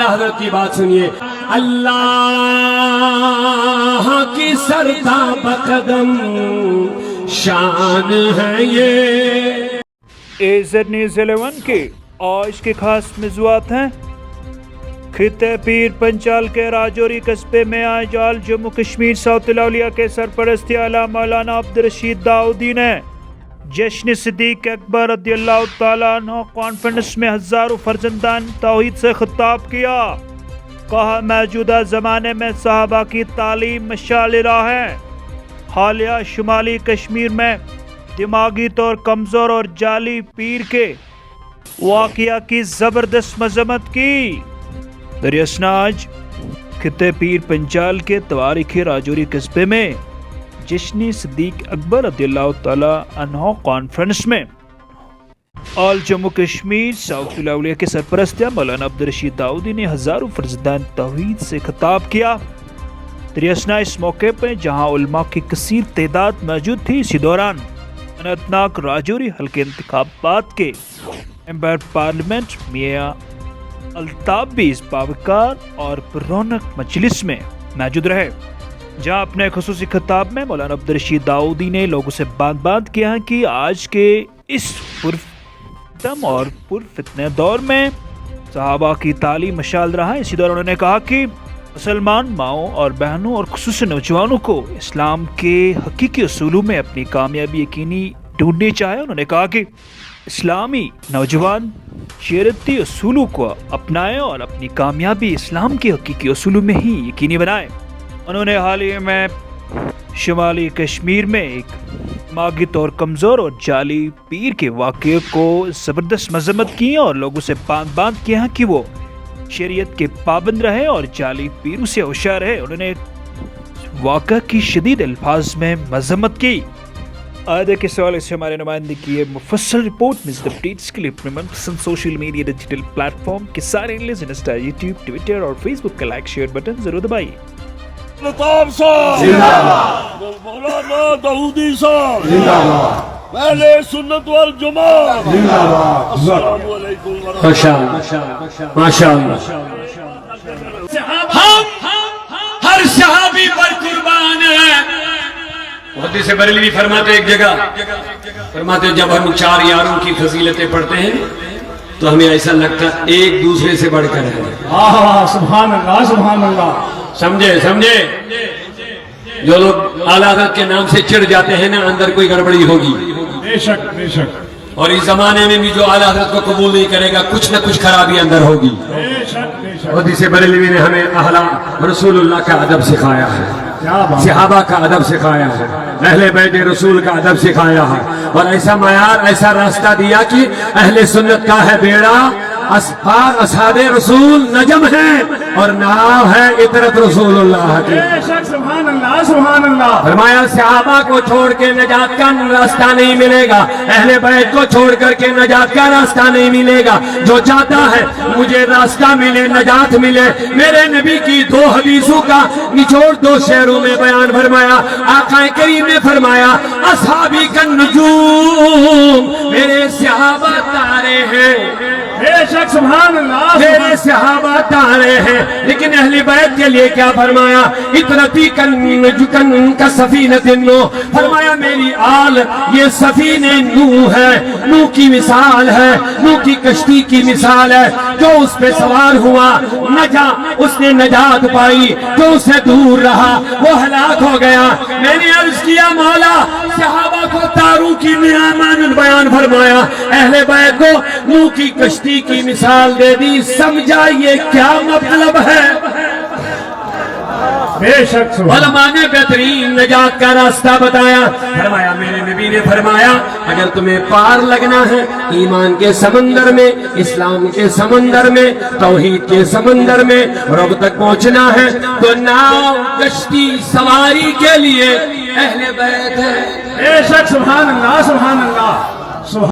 حضرت کی بات سنیے، اللہ کی سرتا بقدم شان ہے یہ۔ AZ News 11 کے آج کے خاص موضوعات ہیں۔ خطے پیر پنچال کے راجوری قصبے میں آج جموں کشمیر ساؤتھ الاولیاء کے سرپرستی اعلی مولانا عبدالرشید داؤدی نے جشن صدیق اکبر رضی اللہ تعالیٰ عنہ کانفرنس میں ہزاروں فرزندان توحید سے خطاب کیا۔ کہا موجودہ زمانے میں صحابہ کی تعلیم مشعل راہ ہے۔ حالیہ شمالی کشمیر میں دماغی طور کمزور اور جعلی پیر کے واقعہ کی زبردست مذمت کی۔ دریاسناج خطے پیر پنچال کے تواریخی راجوری قصبے میں جشن صدیق اکبر رضی اللہ تعالیٰ عنہ کانفرنس میں آل جموں کشمیر ساؤتھ الاولیاء کے سرپرست مولانا عبدالرشید داؤدی نے ہزاروں فرزندان توحید سے خطاب کیا۔ دریاسنا اس موقع پہ جہاں علماء کی کثیر تعداد موجود تھی، اسی دوران اننت ناگ راجوری حلقے انتخابات کے ممبر پارلیمنٹ میاں الطاف بھی اس باوقار اور پررونق مجلس میں موجود رہے، جہاں اپنے خصوصی خطاب میں مولانا عبدالرشید داؤدی نے لوگوں سے بات کیا کہ آج کے اس پرفتم اور پرفتنہ دور میں صحابہ کی تعلیم مشعل رہا ہے۔ اسی دوران انہوں نے کہا کہ مسلمان ماؤں اور بہنوں اور خصوصاً نوجوانوں کو اسلام کے حقیقی اصولوں میں اپنی کامیابی یقینی ڈھونڈنی چاہے۔ انہوں نے کہا کہ اسلامی نوجوان شریعتی اصولوں کو اپنائیں اور اپنی کامیابی اسلام کے حقیقی اصولوں میں ہی یقینی بنائیں۔ انہوں نے حال ہی میں شمالی کشمیر میں ایک دماغی طور کمزور اور جعلی پیر کے واقعے کو زبردست مذمت کی اور لوگوں سے بات کیا کہ وہ شریعت کے پابند رہے اور جعلی پیروں سے ہوشیار رہے۔ انہوں نے واقعہ کی شدید الفاظ میں مذمت کی۔ آئندہ کے سوال سے ہمارے نمائندے کی یہ مفصل رپورٹ مزید اپڈیٹس کے لیے social media digital plate form کے سارے لنکس انسٹا، یوٹیوب، ٹویٹر اور فیس بک کا لائک شیئر بٹن ضرور دبائیے۔ مولانا داؤدی صاحب اہل سنت والجماعت، السلام علیکم ماشاء اللہ۔ ہم ہر صحابی پر قربان ہیں۔ حدیث بریلوی فرماتے ایک جگہ فرماتے جب ہم چار یاروں کی فضیلتیں پڑھتے ہیں تو ہمیں ایسا لگتا ہے ایک دوسرے سے بڑھ کر ہے۔ سبحان اللہ سبحان اللہ۔ سمجھے جو لوگ اعلیٰ حضرت کے نام سے چڑ جاتے ہیں نا، اندر کوئی گڑبڑی ہوگی۔ بے شک بے شک۔ اور اس زمانے میں بھی جو اعلیٰ حضرت کو قبول نہیں کرے گا، کچھ نہ کچھ خرابی اندر ہوگی۔ بے شک بے شک۔ حدیث بریلوی نے ہمیں اہل رسول اللہ کا ادب سکھایا ہے، صحابہ کا ادب سکھایا ہے، اہل بیت رسول کا ادب سکھایا ہے، اور ایسا معیار ایسا راستہ دیا کہ اہل سنت کا ہے بیڑا، اصحاب رسول نجم ہے اور ناؤ ہے عطرت رسول اللہ کی۔ بے شک سبحان اللہ سبحان اللہ۔ فرمایا صحابہ کو چھوڑ کے نجات کا راستہ نہیں ملے گا، اہل بیت کو چھوڑ کر کے نجات کا راستہ نہیں ملے گا۔ جو چاہتا ہے مجھے راستہ ملے، نجات ملے، میرے نبی کی دو حدیثوں کا نچوڑ دو شعروں میں بیان فرمایا۔ آقا کریم نے فرمایا اصحابی کا نجوم، میرے صحابہ تارے ہیں۔ بے شک سبحان اللہ۔ میرے صحابہ تارے ہیں، لیکن اہل بیت کے لیے کیا فرمایا؟ اطرتی کن کا سفینۃ نوح، فرمایا میری آل یہ سفینہ نوح ہے، نوح کی مثال ہے، نوح کی کشتی کی مثال ہے۔ جو اس پہ سوار ہوا نجا، اس نے نجات پائی، جو اس سے دور رہا وہ ہلاک ہو گیا۔ میں نے عرض کیا مولا صحابہ کو تاروں کی مانند بیان فرمایا، اہل بیت کو نوح کی کشتی کی مثال دے دی، سمجھا یہ کیا مطلب ہے؟ بے شک علماء نے بہترین نجات کا راستہ بتایا۔ فرمایا میرے نبی نے فرمایا اگر تمہیں پار لگنا ہے ایمان کے سمندر میں، اسلام کے سمندر میں، توحید کے سمندر میں رب تک پہنچنا ہے تو ناؤ کشتی سواری کے لیے اہل بیت ہے۔ بے شک سبحان اللہ سبحان اللہ۔